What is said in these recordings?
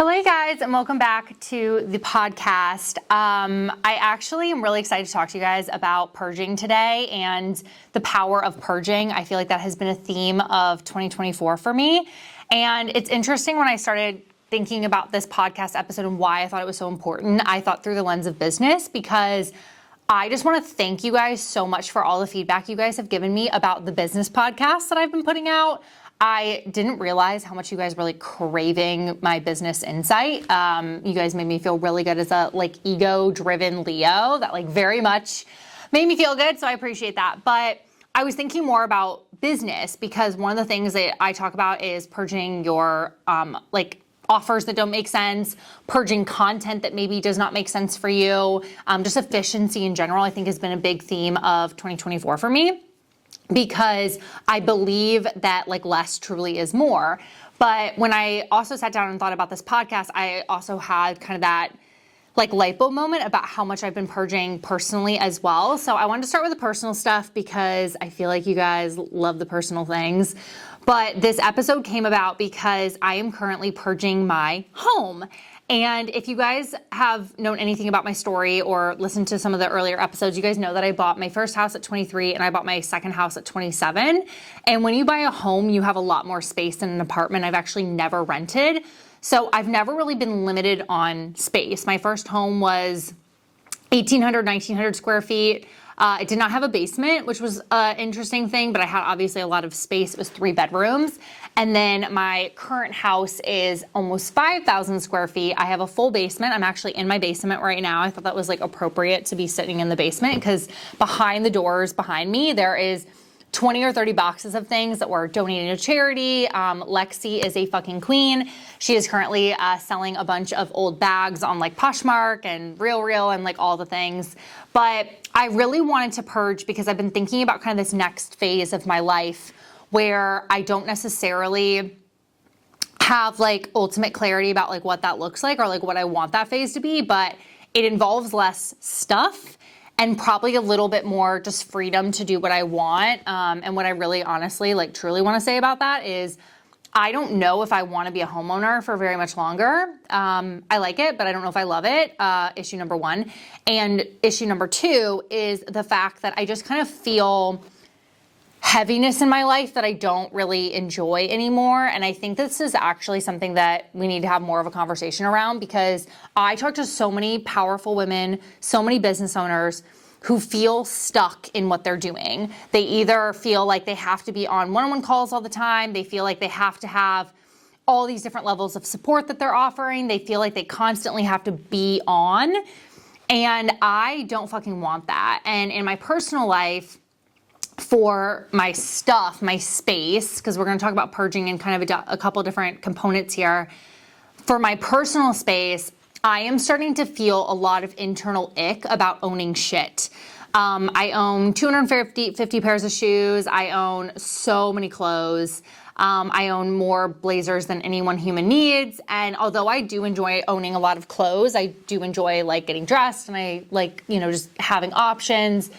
Hello guys, and welcome back to the podcast. I actually am really excited to talk to you guys about purging today and the power of purging. I feel like that has been a theme of 2024 for me. And it's interesting when I started thinking about this podcast episode and why I thought it was so important. I thought through the lens of business because I just want to thank you guys so much for all the feedback you guys have given me about the business podcast that I've been putting out. I didn't realize how much you guys were like craving my business insight. You guys made me feel really good as a like ego-driven Leo. That like very much made me feel good, so I appreciate that. But I was thinking more about business because one of the things that I talk about is purging your like offers that don't make sense, purging content that maybe does not make sense for you. Just efficiency in general, I think has been a big theme of 2024 for me, because I believe that like less truly is more. But when I also sat down and thought about this podcast, I also had kind of that like light bulb moment about how much I've been purging personally as well. So I wanted to start with the personal stuff because I feel like you guys love the personal things. But this episode came about because I am currently purging my home. And if you guys have known anything about my story or listened to some of the earlier episodes, you guys know that I bought my first house at 23 and I bought my second house at 27. And when you buy a home, you have a lot more space than an apartment. I've actually never rented. So I've never really been limited on space. My first home was 1,800, 1,900 square feet. It did not have a basement, which was an interesting thing, but I had obviously a lot of space. It was 3 bedrooms. And then my current house is almost 5,000 square feet. I have a full basement. I'm actually in my basement right now. I thought that was like appropriate to be sitting in the basement because behind the doors behind me, there is 20 or 30 boxes of things that were donated to charity. Lexi is a fucking queen. She is currently selling a bunch of old bags on like Poshmark and RealReal and like all the things. But I really wanted to purge because I've been thinking about kind of this next phase of my life where I don't necessarily have like ultimate clarity about like what that looks like or like what I want that phase to be, but it involves less stuff and probably a little bit more just freedom to do what I want. And what I really honestly like truly want to say about that is I don't know if I want to be a homeowner for very much longer. I like it, but I don't know if I love it. Issue number 1. And issue number 2 is the fact that I just kind of feel heaviness in my life that I don't really enjoy anymore. And I think this is actually something that we need to have more of a conversation around because I talk to so many powerful women, so many business owners who feel stuck in what they're doing. They either feel like they have to be on one-on-one calls all the time. They feel like they have to have all these different levels of support that they're offering. They feel like they constantly have to be on. And I don't fucking want that. And in my personal life, for my stuff, my space, because we're going to talk about purging in kind of a couple different components here. For my personal space, I am starting to feel a lot of internal ick about owning shit. I own 250 pairs of shoes. I own so many clothes. I own more blazers than anyone human needs. And although I do enjoy owning a lot of clothes, I do enjoy like getting dressed and I like, you know, just having options.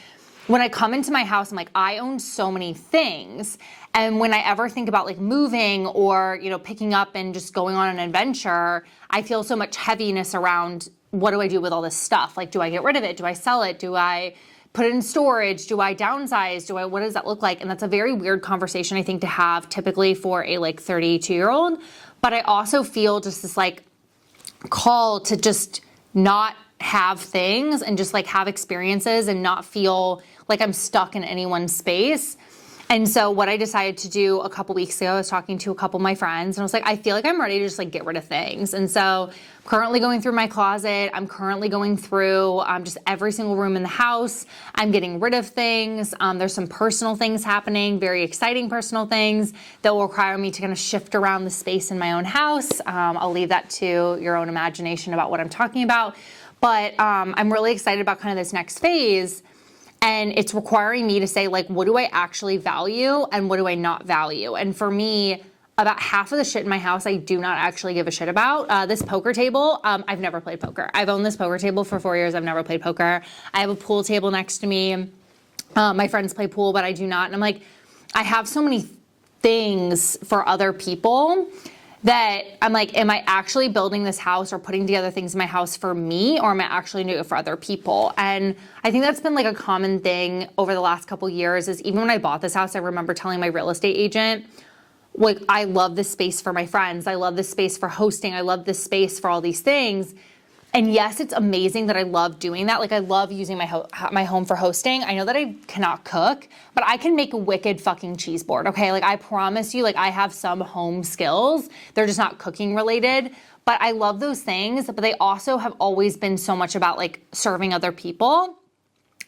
When I come into my house, I'm like, I own so many things. And when I ever think about like moving or, you know, picking up and just going on an adventure, I feel so much heaviness around what do I do with all this stuff? Like, do I get rid of it? Do I sell it? Do I put it in storage? Do I downsize? What does that look like? And that's a very weird conversation, I think, to have typically for a like 32-year-old. But I also feel just this like call to just not have things and just like have experiences and not feel like I'm stuck in anyone's space. And so what I decided to do a couple weeks ago, I was talking to a couple of my friends and I was like, I feel like I'm ready to just like get rid of things. And so I'm currently going through my closet. I'm currently going through just every single room in the house. I'm getting rid of things. There's some personal things happening, very exciting personal things that will require me to kind of shift around the space in my own house. I'll leave that to your own imagination about what I'm talking about. But I'm really excited about kind of this next phase. And it's requiring me to say, like, what do I actually value and what do I not value? And for me, about half of the shit in my house, I do not actually give a shit about. This poker table, I've never played poker. I've owned this poker table for 4 years. I've never played poker. I have a pool table next to me. My friends play pool, but I do not. And I'm like, I have so many things for other people that I'm like, am I actually building this house or putting together things in my house for me, or am I actually doing it for other people? And I think that's been like a common thing over the last couple years, is even when I bought this house, I remember telling my real estate agent, like, I love this space for my friends. I love this space for hosting. I love this space for all these things. And yes, it's amazing that I love doing that. Like, I love using my home for hosting. I know that I cannot cook, but I can make a wicked fucking cheese board, okay? Like, I promise you, like, I have some home skills. They're just not cooking related, but I love those things. But they also have always been so much about like serving other people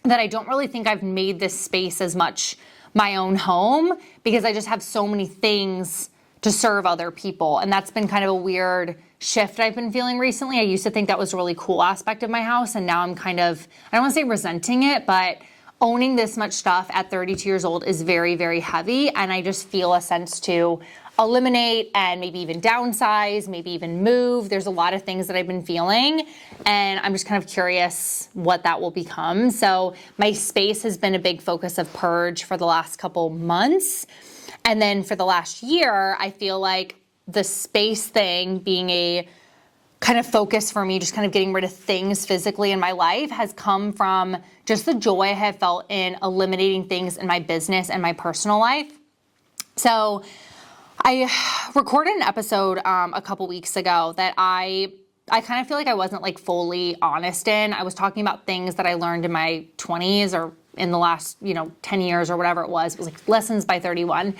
that I don't really think I've made this space as much my own home, because I just have so many things to serve other people. And that's been kind of a weird shift I've been feeling recently. I used to think that was a really cool aspect of my house, and now I'm kind of, I don't want to say resenting it, but owning this much stuff at 32 years old is very, very heavy. And I just feel a sense to eliminate and maybe even downsize, maybe even move. There's a lot of things that I've been feeling, and I'm just kind of curious what that will become. So my space has been a big focus of purge for the last couple months. And then for the last year, I feel like the space thing being a kind of focus for me, just kind of getting rid of things physically in my life, has come from just the joy I have felt in eliminating things in my business and my personal life. So I recorded an episode a couple weeks ago that I kind of feel like I wasn't like fully honest in. I was talking about things that I learned in my 20s or in the last, 10 years or whatever it was. It was like lessons by 31.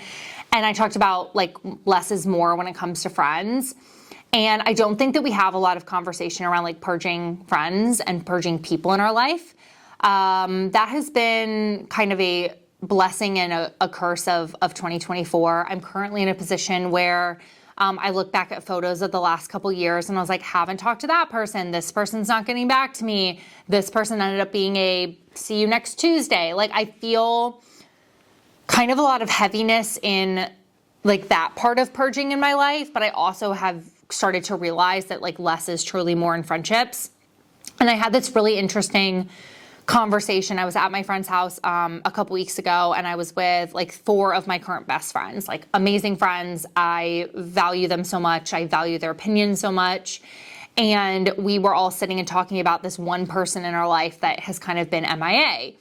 And I talked about like less is more when it comes to friends. And I don't think that we have a lot of conversation around like purging friends and purging people in our life. That has been kind of a blessing and a curse of 2024. I'm currently in a position where I look back at photos of the last couple years and I was like, haven't talked to that person. This person's not getting back to me. This person ended up being a see you next Tuesday. Like, I feel kind of a lot of heaviness in like that part of purging in my life, but I also have started to realize that like less is truly more in friendships. And I had this really interesting conversation. I was at my friend's house a couple weeks ago, and I was with like 4 of my current best friends, like amazing friends. I value them so much. I value their opinions so much. And we were all sitting and talking about this one person in our life that has kind of been MIA.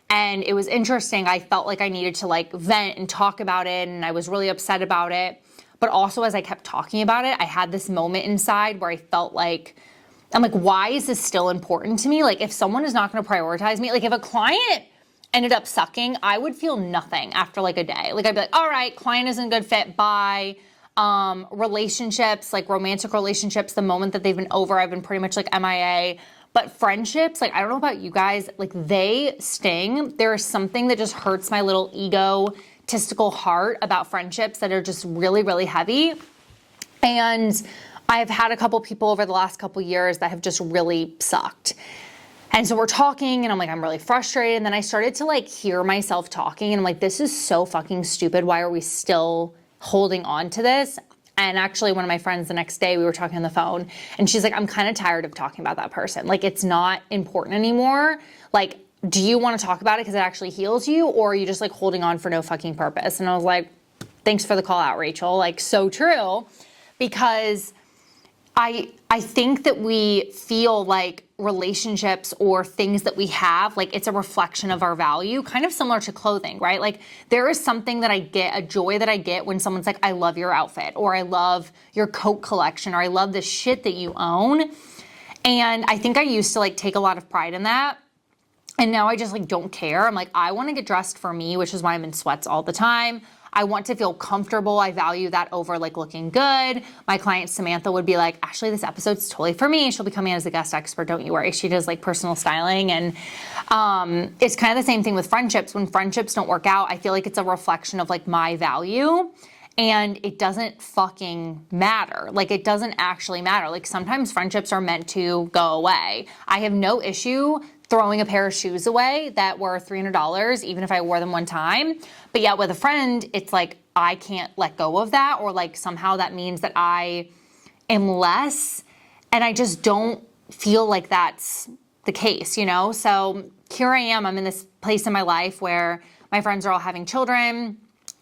And it was interesting. I felt like I needed to like vent and talk about it, and I was really upset about it. But also, as I kept talking about it, I had this moment inside where I felt like, I'm like, why is this still important to me? Like, if someone is not going to prioritize me, like if a client ended up sucking, I would feel nothing after like a day. Like, I'd be like, all right, client isn't a good fit, bye. Relationships, like romantic relationships, the moment that they've been over, I've been pretty much like MIA. But friendships, like, I don't know about you guys, like they sting. There is something that just hurts my little egotistical heart about friendships that are just really, really heavy. And I've had a couple people over the last couple years that have just really sucked. And so we're talking and I'm like, I'm really frustrated. And then I started to like hear myself talking and I'm like, this is so fucking stupid. Why are we still holding on to this? And actually one of my friends the next day, we were talking on the phone and she's like, I'm kind of tired of talking about that person. Like, it's not important anymore. Like, do you want to talk about it because it actually heals you, or are you just like holding on for no fucking purpose? And I was like, thanks for the call out, Rachel. Like, so true. Because I think that we feel like relationships or things that we have, like it's a reflection of our value, kind of similar to clothing, right? Like, there is something that I get, a joy that I get when someone's like, I love your outfit, or I love your coat collection, or I love the shit that you own. And I think I used to like take a lot of pride in that. And now I just like don't care. I'm like, I want to get dressed for me, which is why I'm in sweats all the time. I want to feel comfortable. I value that over like looking good. My client Samantha would be like, Ashley, this episode's totally for me. She'll be coming in as a guest expert, don't you worry. She does like personal styling. And it's kind of the same thing with friendships. When friendships don't work out, I feel like it's a reflection of like my value. And it doesn't fucking matter. Like, it doesn't actually matter. Like, sometimes friendships are meant to go away. I have no issue throwing a pair of shoes away that were $300, even if I wore them one time. But yet with a friend, it's like, I can't let go of that, or like somehow that means that I am less. And I just don't feel like that's the case, you know? So here I am, I'm in this place in my life where my friends are all having children.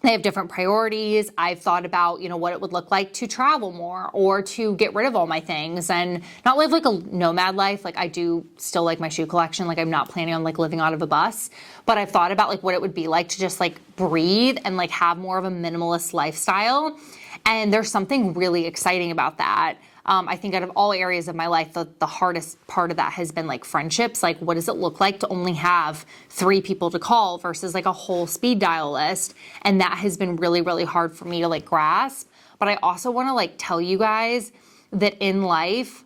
They have different priorities. I've thought about, what it would look like to travel more or to get rid of all my things and not live like a nomad life. Like I do still like my shoe collection. Like I'm not planning on like living out of a bus, but I've thought about like what it would be like to just like breathe and like have more of a minimalist lifestyle. And there's something really exciting about that. I think out of all areas of my life, the hardest part of that has been like friendships. Like, what does it look like to only have 3 people to call versus like a whole speed dial list? And that has been really, really hard for me to like grasp. But I also want to like tell you guys that in life,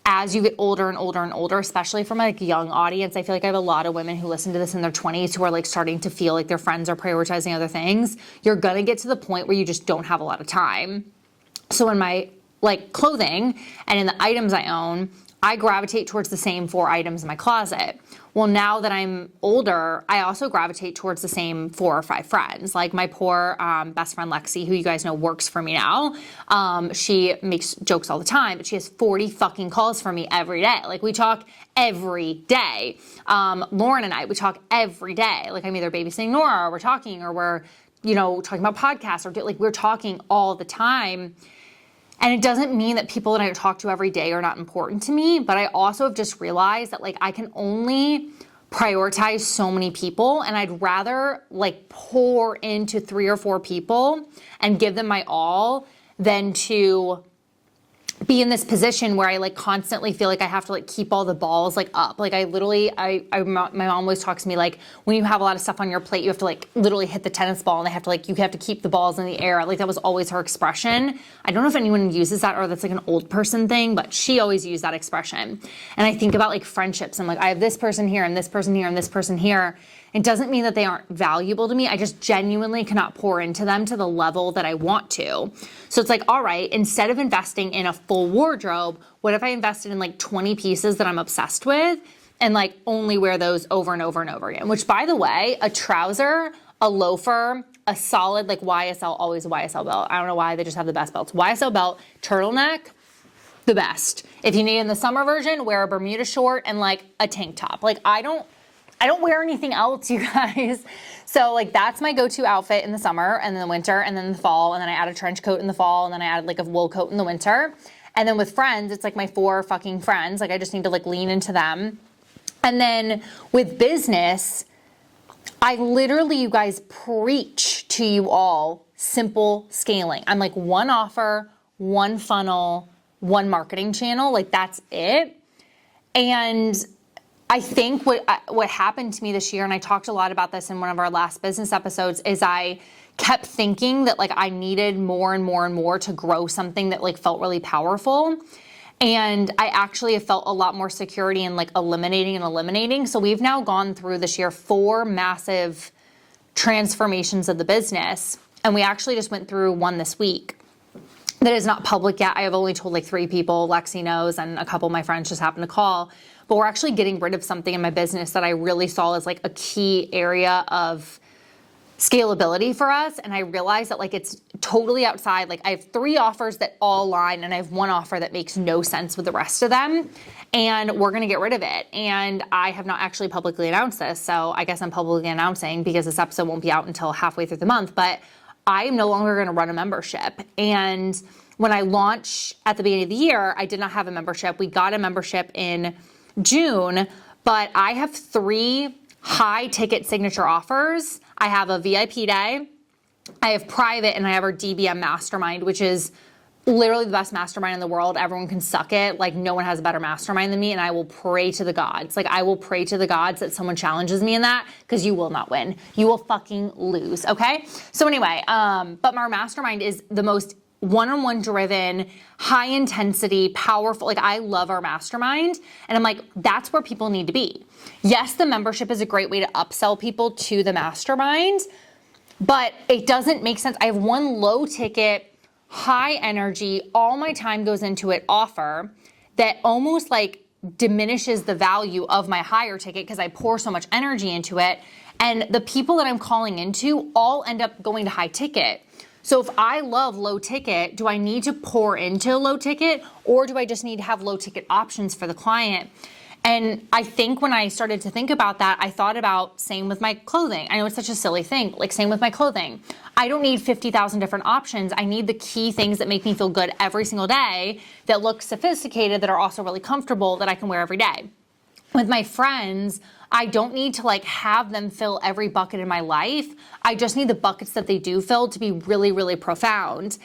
as you get older and older and older, especially from like a young audience, I feel like I have a lot of women who listen to this in their 20s who are like starting to feel like their friends are prioritizing other things. You're going to get to the point where you just don't have a lot of time. So in my like clothing and in the items I own, I gravitate towards the same 4 items in my closet. Well, now that I'm older, I also gravitate towards the same 4 or 5 friends. Like my poor best friend Lexi, who you guys know works for me now. She makes jokes all the time, but she has 40 fucking calls for me every day. Like we talk every day. Lauren and I, we talk every day. Like I'm either babysitting Nora or we're talking or we're, talking about podcasts or like we're talking all the time. And it doesn't mean that people that I talk to every day are not important to me, but I also have just realized that like I can only prioritize so many people, and I'd rather like pour into 3 or 4 people and give them my all than to be in this position where I like constantly feel like I have to like keep all the balls like up. Like I literally, my mom always talks to me like when you have a lot of stuff on your plate, you have to like literally hit the tennis ball and they have to like, you have to keep the balls in the air. Like that was always her expression. I don't know if anyone uses that or that's like an old person thing, but she always used that expression. And I think about like friendships. I'm like, I have this person here and this person here and this person here. It doesn't mean that they aren't valuable to me. I just genuinely cannot pour into them to the level that I want to. So it's like, all right, instead of investing in a full wardrobe, what if I invested in like 20 pieces that I'm obsessed with and like only wear those over and over and over again? Which, by the way, a trouser, a loafer, a solid like YSL, always a YSL belt. I don't know why, they just have the best belts. YSL belt, turtleneck, the best. If you need in the summer version, wear a Bermuda short and like a tank top. Like I don't wear anything else, you guys. So like that's my go-to outfit in the summer and then the winter and then the fall. And then I add a trench coat in the fall and then I add like a wool coat in the winter. And then with friends, it's like my 4 fucking friends. Like I just need to like lean into them. And then with business, I literally, you guys, preach to you all simple scaling. I'm like 1 offer, 1 funnel, 1 marketing channel. Like that's it. And I think what happened to me this year, and I talked a lot about this in one of our last business episodes, is I kept thinking that like I needed more and more and more to grow something that like felt really powerful. And I actually have felt a lot more security in like eliminating. So we've now gone through this year 4 massive transformations of the business. And we actually just went through one this week that is not public yet. I have only told like 3 people, Lexi knows, and a couple of my friends just happened to call. But we're actually getting rid of something in my business that I really saw as like a key area of scalability for us. And I realized that like it's totally outside. Like I have 3 offers that all align and I have 1 offer that makes no sense with the rest of them. And we're going to get rid of it. And I have not actually publicly announced this. So I guess I'm publicly announcing because this episode won't be out until halfway through the month. But I am no longer going to run a membership. And when I launched at the beginning of the year, I did not have a membership. We got a membership in June, but I have 3 high ticket signature offers. I have a VIP day, I have private, and I have our DBM mastermind, which is literally the best mastermind in the world. Everyone can suck it. Like no one has a better mastermind than me, and I will pray to the gods. Like I will pray to the gods that someone challenges me in that, because you will not win. You will fucking lose, okay? So anyway, but our mastermind is the most one-on-one driven, high intensity, powerful. Like I love our mastermind. And I'm like, that's where people need to be. Yes, the membership is a great way to upsell people to the mastermind, but it doesn't make sense. I have 1 low ticket, high energy, all my time goes into it offer that almost like diminishes the value of my higher ticket because I pour so much energy into it. And the people that I'm calling into all end up going to high ticket. So if I love low ticket, do I need to pour into low ticket, or do I just need to have low ticket options for the client? And I think when I started to think about that, I thought about same with my clothing. I know it's such a silly thing, like same with my clothing. I don't need 50,000 different options. I need the key things that make me feel good every single day, that look sophisticated, that are also really comfortable, that I can wear every day. With my friends, I don't need to like have them fill every bucket in my life. I just need the buckets that they do fill to be really, really profound.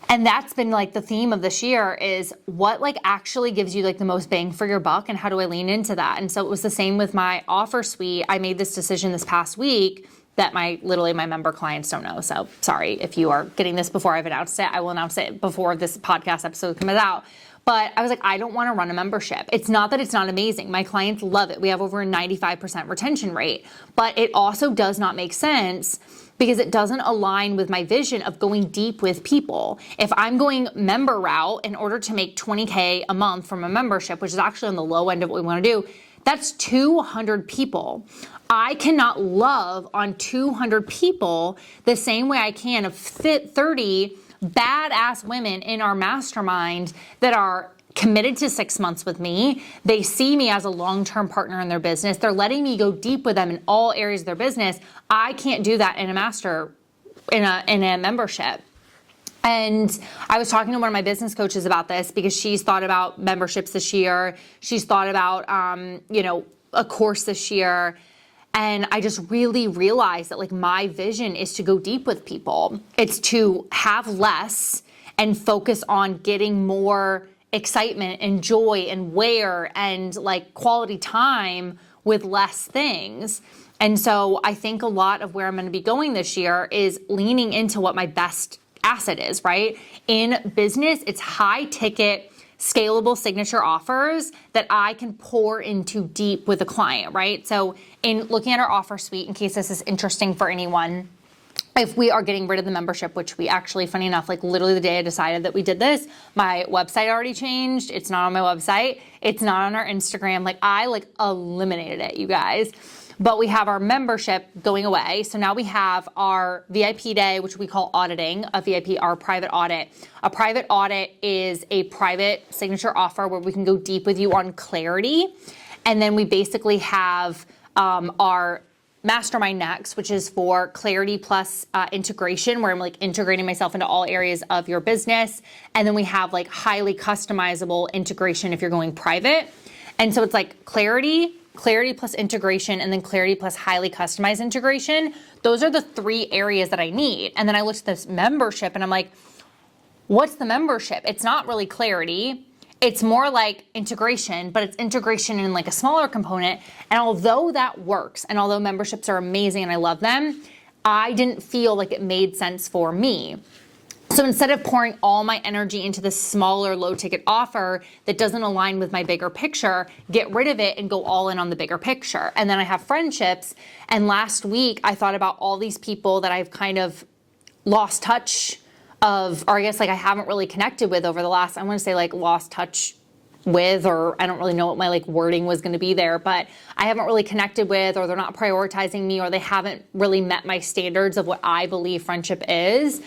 And that's been like the theme of this year, is what like actually gives you like the most bang for your buck, and how do I lean into that? And so it was the same with my offer suite. I made this decision this past week that literally my member clients don't know. So sorry if you are getting this before I've announced it. I will announce it before this podcast episode comes out. But I was like, I don't want to run a membership. It's not that it's not amazing. My clients love it. We have over a 95% retention rate, but it also does not make sense because it doesn't align with my vision of going deep with people. If I'm going member route in order to make $20K a month from a membership, which is actually on the low end of what we want to do, that's 200 people. I cannot love on 200 people the same way I can of 30 badass women in our mastermind that are committed to 6 months with me. They see me as a long-term partner in their business. They're letting me go deep with them in all areas of their business. I can't do that in a membership. And I was talking to one of my business coaches about this because she's thought about memberships this year. She's thought about, a course this year. And I just really realized that like my vision is to go deep with people. It's to have less and focus on getting more excitement and joy and wear and like quality time with less things. And so I think a lot of where I'm going to be going this year is leaning into what my best asset is, right? In business, it's high ticket, scalable signature offers that I can pour into deep with a client, right? So in looking at our offer suite, in case this is interesting for anyone, if we are getting rid of the membership, which we actually, funny enough, like literally the day I decided that we did this, my website already changed. It's not on my website. It's not on our Instagram. Like I eliminated it, you guys. But we have our membership going away. So now we have our VIP day, which we call auditing, our private audit. A private audit is a private signature offer where we can go deep with you on clarity. And then we basically have our mastermind next, which is for clarity plus integration, where I'm like integrating myself into all areas of your business. And then we have like highly customizable integration if you're going private. And so it's like clarity plus integration, and then clarity plus highly customized integration. Those are the 3 areas that I need. And then I looked at this membership and I'm like, what's the membership? It's not really clarity. It's more like integration, but it's integration in like a smaller component. And although that works, and although memberships are amazing and I love them, I didn't feel like it made sense for me. So instead of pouring all my energy into this smaller low ticket offer that doesn't align with my bigger picture, get rid of it and go all in on the bigger picture. And then I have friendships. And last week I thought about all these people that I've kind of lost touch of, or I guess like I haven't really connected with over the last, I want to say like lost touch with, or I don't really know what my like wording was going to be there, but I haven't really connected with, or they're not prioritizing me, or they haven't really met my standards of what I believe friendship is,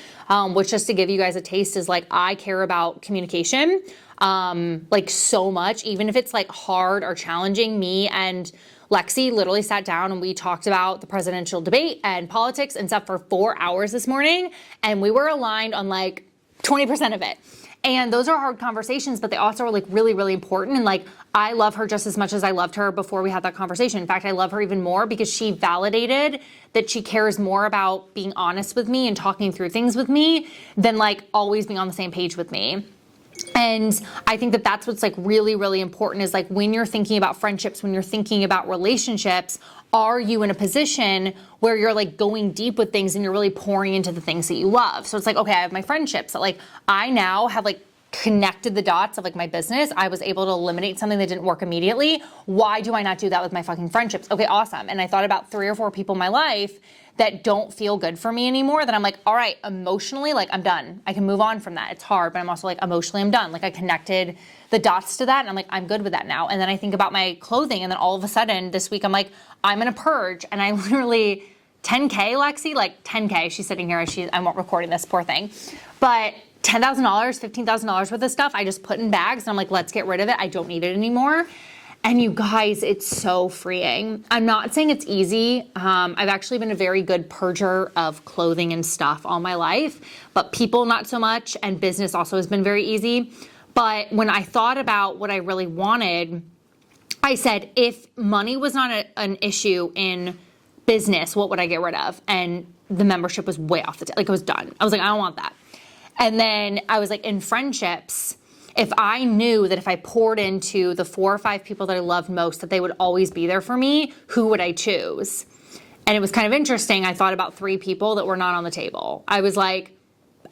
which, just to give you guys a taste, is like I care about communication like so much, even if it's like hard or challenging. Me and Lexi literally sat down and we talked about the presidential debate and politics and stuff for 4 hours this morning, and we were aligned on like 20% of it. And those are hard conversations, but they also are like really, really important. And like, I love her just as much as I loved her before we had that conversation. In fact, I love her even more because she validated that she cares more about being honest with me and talking through things with me than like always being on the same page with me. And I think that that's what's like really, really important, is like when you're thinking about friendships, when you're thinking about relationships, are you in a position where you're like going deep with things and you're really pouring into the things that you love? So it's like, okay, I have my friendships that like I now have like connected the dots of like my business. I was able to eliminate something that didn't work immediately. Why do I not do that with my fucking friendships? Okay, awesome. And I thought about 3 or 4 people in my life that don't feel good for me anymore, that I'm like, all right, emotionally, like I'm done. I can move on from that. It's hard, but I'm also like, emotionally, I'm done. Like I connected the dots to that and I'm like, I'm good with that now. And then I think about my clothing, and then all of a sudden this week I'm like, I'm gonna purge. And I literally, 10K, Lexi, like 10K, she's sitting here, I'm not recording this, poor thing. But $10,000, $15,000 worth of stuff I just put in bags and I'm like, let's get rid of it. I don't need it anymore. And you guys, it's so freeing. I'm not saying it's easy. I've actually been a very good purger of clothing and stuff all my life, but people not so much, and business also has been very easy. But when I thought about what I really wanted, I said, if money was not an issue in business, what would I get rid of? And the membership was way off the table. Like, it was done. I was like, I don't want that. And then I was like, in friendships, if I knew that if I poured into the 4 or 5 people that I loved most, that they would always be there for me, who would I choose? And it was kind of interesting. I thought about 3 people that were not on the table. I was like,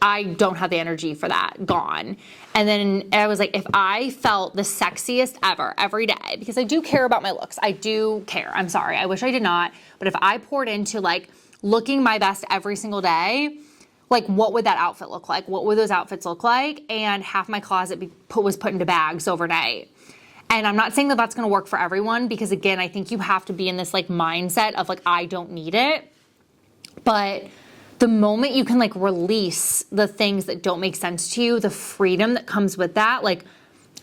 I don't have the energy for that, gone. And then I was like, if I felt the sexiest ever every day, because I do care about my looks, I do care. I'm sorry, I wish I did not. But if I poured into like looking my best every single day, like, what would that outfit look like? What would those outfits look like? And half my closet was put into bags overnight. And I'm not saying that that's going to work for everyone, because again, I think you have to be in this like mindset of like, I don't need it. But the moment you can like release the things that don't make sense to you, the freedom that comes with that, like,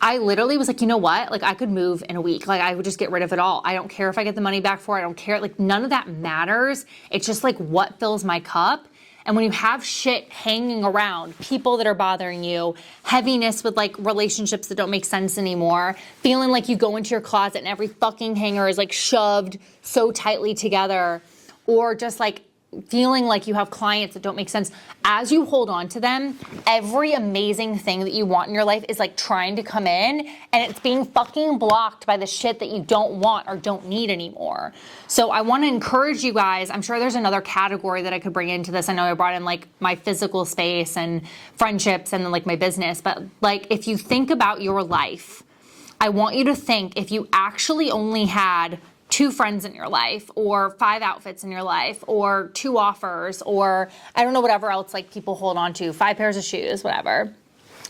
I literally was like, you know what? Like, I could move in a week. Like, I would just get rid of it all. I don't care if I get the money back for it. I don't care. Like, none of that matters. It's just like what fills my cup. And when you have shit hanging around, people that are bothering you, heaviness with like relationships that don't make sense anymore, feeling like you go into your closet and every fucking hanger is like shoved so tightly together, or just like feeling like you have clients that don't make sense, as you hold on to them, every amazing thing that you want in your life is like trying to come in, and it's being fucking blocked by the shit that you don't want or don't need anymore. So I want to encourage you guys. I'm sure there's another category that I could bring into this. I know I brought in like my physical space and friendships and then like my business, but like, if you think about your life, I want you to think, if you actually only had 2 friends in your life, or 5 outfits in your life, or 2 offers, or I don't know, whatever else like people hold on to, 5 pairs of shoes, whatever.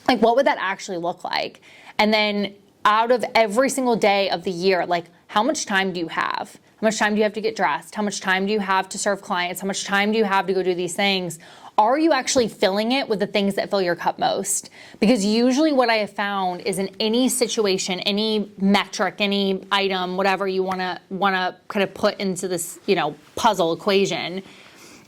Like, what would that actually look like? And then out of every single day of the year, like, how much time do you have? How much time do you have to get dressed? How much time do you have to serve clients? How much time do you have to go do these things? Are you actually filling it with the things that fill your cup most? Because usually what I have found is, in any situation, any metric, any item, whatever you wanna kind of put into this, puzzle equation,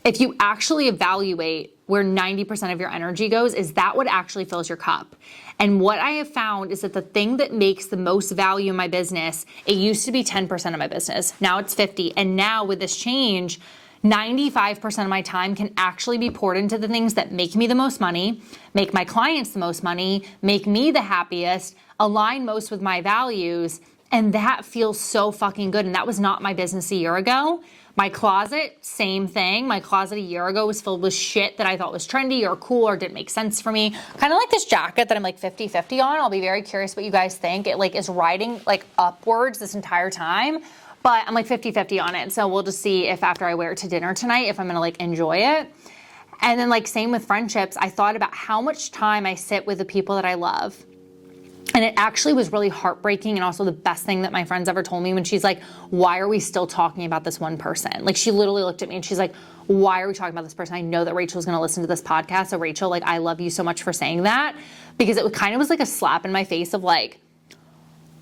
if you actually evaluate where 90% of your energy goes, is that what actually fills your cup. And what I have found is that the thing that makes the most value in my business, it used to be 10% of my business. Now it's 50. And now with this change, 95% of my time can actually be poured into the things that make me the most money, make my clients the most money, make me the happiest, align most with my values. And that feels so fucking good. And that was not my business a year ago. My closet, same thing. My closet a year ago was filled with shit that I thought was trendy or cool or didn't make sense for me. Kind of like this jacket that I'm like 50-50 on. I'll be very curious what you guys think. It like is riding like upwards this entire time. But I'm like 50-50 on it. So we'll just see if after I wear it to dinner tonight, if I'm gonna like enjoy it. And then like same with friendships, I thought about how much time I sit with the people that I love. And it actually was really heartbreaking, and also the best thing that my friend's ever told me, when she's like, why are we still talking about this one person? Like, she literally looked at me and she's like, why are we talking about this person? I know that Rachel's gonna listen to this podcast. So Rachel, like, I love you so much for saying that, because it kind of was like a slap in my face of like,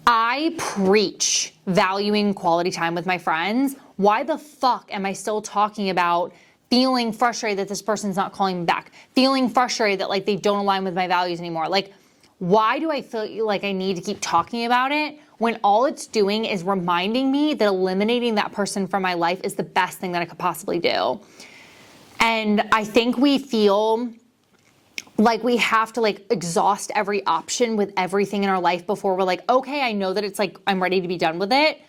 I preach valuing quality time with my friends. Why the fuck am I still talking about feeling frustrated that this person's not calling me back? Feeling frustrated that like they don't align with my values anymore? Like, why do I feel like I need to keep talking about it when all it's doing is reminding me that eliminating that person from my life is the best thing that I could possibly do? And I think we feel like we have to like exhaust every option with everything in our life before we're like, okay, I know that it's like, I'm ready to be done with it.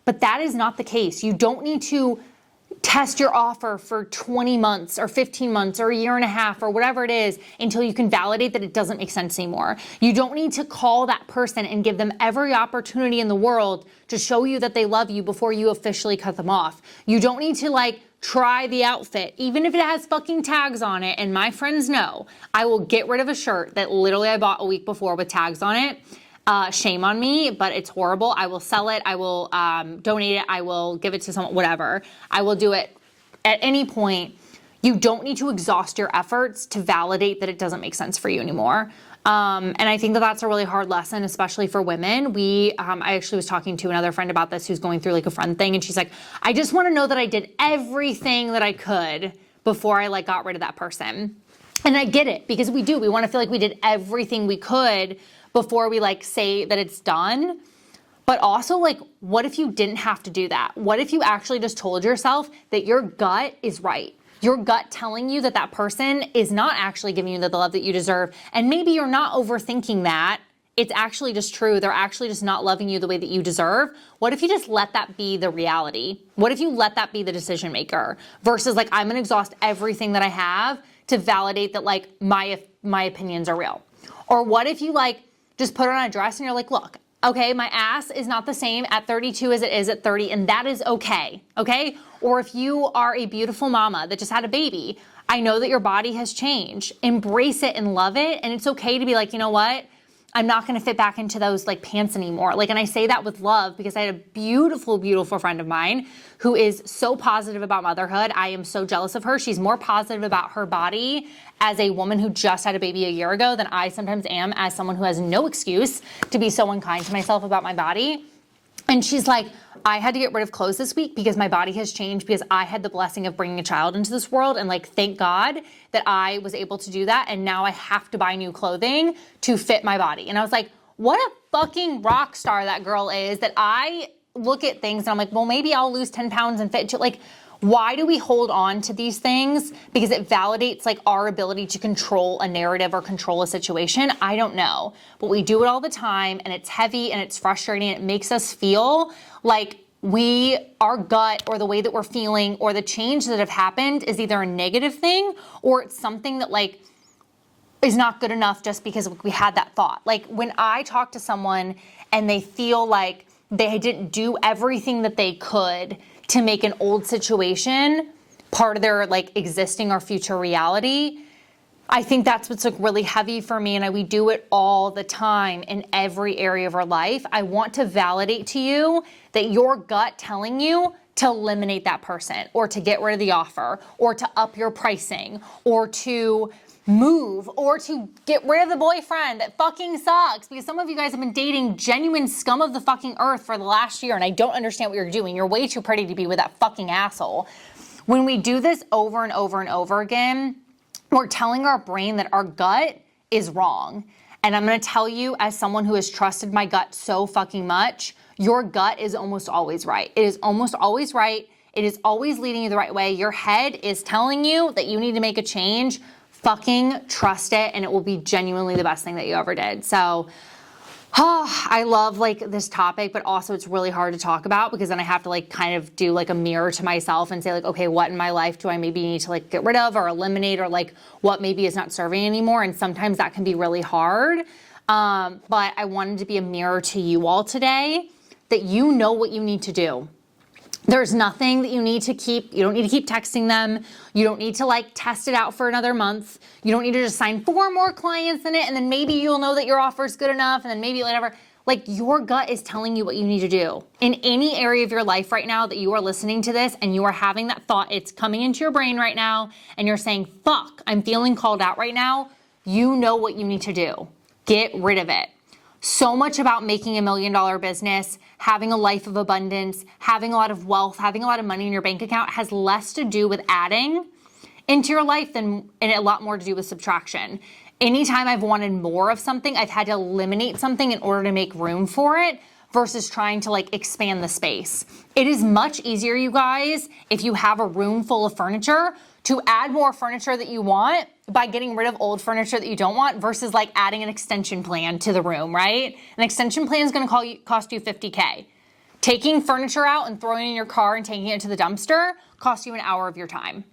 But that is not the case. You don't need to test your offer for 20 months or 15 months or a year and a half or whatever it is until you can validate that it doesn't make sense anymore. You don't need to call that person and give them every opportunity in the world to show you that they love you before you officially cut them off. You don't need to like try the outfit, even if it has fucking tags on it. And my friends know I will get rid of a shirt that literally I bought a week before with tags on it. Shame on me, but it's horrible. I will sell it. I will donate it. I will give it to someone, whatever. I will do it at any point. You don't need to exhaust your efforts to validate that it doesn't make sense for you anymore. And I think that that's a really hard lesson, especially for women. I actually was talking to another friend about this who's going through like a friend thing. And she's like, I just want to know that I did everything that I could before I like got rid of that person. And I get it, because we do. We want to feel like we did everything we could before we like say that it's done. But also, like, what if you didn't have to do that? What if you actually just told yourself that your gut is right? Your gut telling you that that person is not actually giving you the love that you deserve. And maybe you're not overthinking that. It's actually just true. They're actually just not loving you the way that you deserve. What if you just let that be the reality? What if you let that be the decision maker versus like, I'm gonna exhaust everything that I have to validate that like my opinions are real? Or what if you like just put on a dress and you're like, look, okay, my ass is not the same at 32 as it is at 30, and that is okay, okay? Or if you are a beautiful mama that just had a baby, I know that your body has changed. Embrace it and love it, and it's okay to be like, you know what? I'm not gonna fit back into those like pants anymore. Like, and I say that with love because I had a beautiful, beautiful friend of mine who is so positive about motherhood. I am so jealous of her. She's more positive about her body as a woman who just had a baby a year ago than I sometimes am as someone who has no excuse to be so unkind to myself about my body. And she's like, I had to get rid of clothes this week because my body has changed because I had the blessing of bringing a child into this world. And like, thank God that I was able to do that. And now I have to buy new clothing to fit my body. And I was like, what a fucking rock star that girl is, that I look at things and I'm like, well, maybe I'll lose 10 pounds and fit to like, why do we hold on to these things? Because it validates like our ability to control a narrative or control a situation. I don't know, but we do it all the time and it's heavy and it's frustrating. And it makes us feel like our gut or the way that we're feeling or the change that have happened is either a negative thing or it's something that like is not good enough just because we had that thought. Like when I talk to someone and they feel like they didn't do everything that they could to make an old situation part of their like existing or future reality, I think that's what's like really heavy for me. And we do it all the time in every area of our life. I want to validate to you that your gut telling you to eliminate that person or to get rid of the offer or to up your pricing or to move or to get rid of the boyfriend that fucking sucks, because some of you guys have been dating genuine scum of the fucking earth for the last year and I don't understand what you're doing. You're way too pretty to be with that fucking asshole. When we do this over and over and over again, we're telling our brain that our gut is wrong. And I'm gonna tell you, as someone who has trusted my gut so fucking much, your gut is almost always right. It is almost always right. It is always leading you the right way. Your head is telling you that you need to make a change. Fucking trust it, and it will be genuinely the best thing that you ever did. So, I love like this topic, but also it's really hard to talk about because then I have to like kind of do like a mirror to myself and say like, okay, what in my life do I maybe need to like get rid of or eliminate, or like what maybe is not serving anymore? And sometimes that can be really hard. But I wanted to be a mirror to you all today, that you know what you need to do. There's nothing that you need to keep. You don't need to keep texting them. You don't need to like test it out for another month. You don't need to just sign 4 more clients in it and then maybe you'll know that your offer is good enough and then maybe whatever. Like, your gut is telling you what you need to do. In any area of your life right now that you are listening to this and you are having that thought, it's coming into your brain right now and you're saying, fuck, I'm feeling called out right now. You know what you need to do. Get rid of it. So much about making $1 million business, having a life of abundance, having a lot of wealth, having a lot of money in your bank account has less to do with adding into your life and a lot more to do with subtraction. Anytime I've wanted more of something, I've had to eliminate something in order to make room for it versus trying to like expand the space. It is much easier, you guys, if you have a room full of furniture, to add more furniture that you want by getting rid of old furniture that you don't want versus like adding an extension plan to the room, right? An extension plan is gonna cost you $50K. Taking furniture out and throwing it in your car and taking it to the dumpster costs you an hour of your time.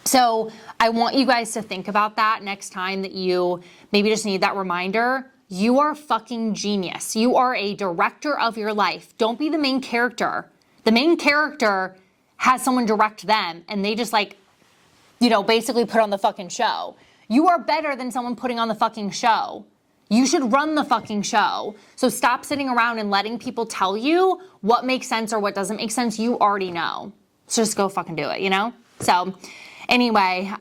So I want you guys to think about that next time that you maybe just need that reminder. You are fucking genius. You are a director of your life. Don't be the main character. The main character has someone direct them and they just like, you know, basically put on the fucking show. You are better than someone putting on the fucking show. You should run the fucking show. So stop sitting around and letting people tell you what makes sense or what doesn't make sense. You already know. So just go fucking do it, you know? So anyway,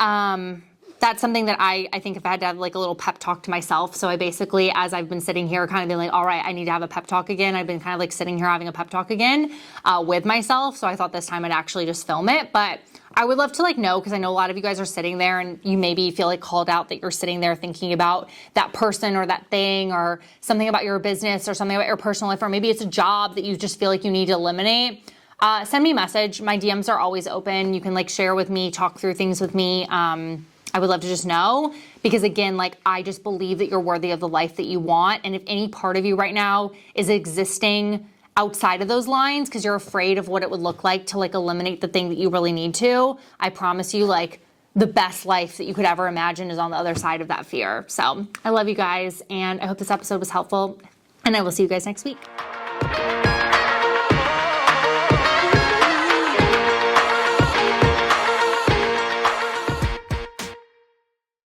that's something that I think if I had to have like a little pep talk to myself. So I basically, as I've been sitting here kind of being like, all right, I need to have a pep talk again. I've been kind of like sitting here having a pep talk again with myself. So I thought this time I'd actually just film it. But I would love to like know, because I know a lot of you guys are sitting there and you maybe feel like called out that you're sitting there thinking about that person or that thing or something about your business or something about your personal life, or maybe it's a job that you just feel like you need to eliminate. Send me a message. My DMs are always open. You can like share with me, talk through things with me. I would love to just know, because again, like I just believe that you're worthy of the life that you want. And if any part of you right now is existing outside of those lines because you're afraid of what it would look like to like eliminate the thing that you really need to, I promise you, like the best life that you could ever imagine is on the other side of that fear. So I love you guys, and I hope this episode was helpful, and I will see you guys next week.